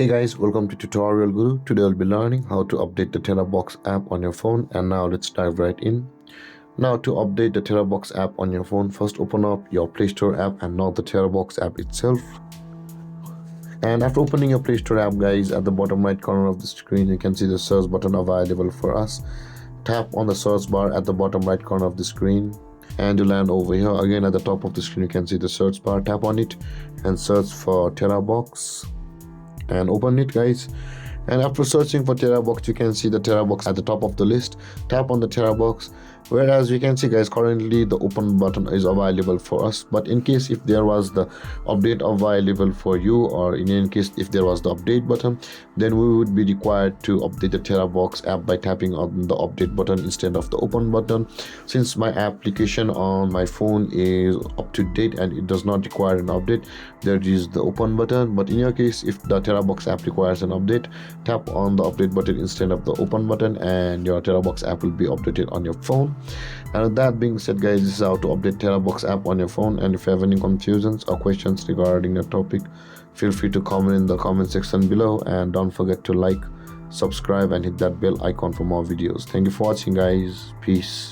Hey guys, welcome to Tutorial Guru. Today I'll be learning how to update the Terabox app on your phone, and now let's dive right in. Now to update the Terabox app on your phone, first open up your Play Store app and not the Terabox app itself. And after opening your Play Store app, guys, at the bottom right corner of the screen you can see the search button available for us. Tap on the search bar at the bottom right corner of the screen and you land over here. Again at the top of the screen you can see the search bar. Tap on it and search for Terabox and open it, guys. And after searching for Terabox, you can see the Terabox at the top of the list. Tap on the Terabox. Whereas you can see, guys, currently the open button is available for us, but in case if there was the update available for you, or in any case if there was the update button, then we would be required to update the Terabox app by tapping on the update button instead of the open button. Since my application on my phone is up to date and it does not require an update, there is the open button. But in your case, if the Terabox app requires an update, tap on the update button instead of the open button and your Terabox app will be updated on your phone. And with that being said, guys, this is how to update Terabox app on your phone. And if you have any confusions or questions regarding the topic, feel free to comment in the comment section below, and don't forget to like, subscribe and hit that bell icon for more videos. Thank you for watching, guys. Peace.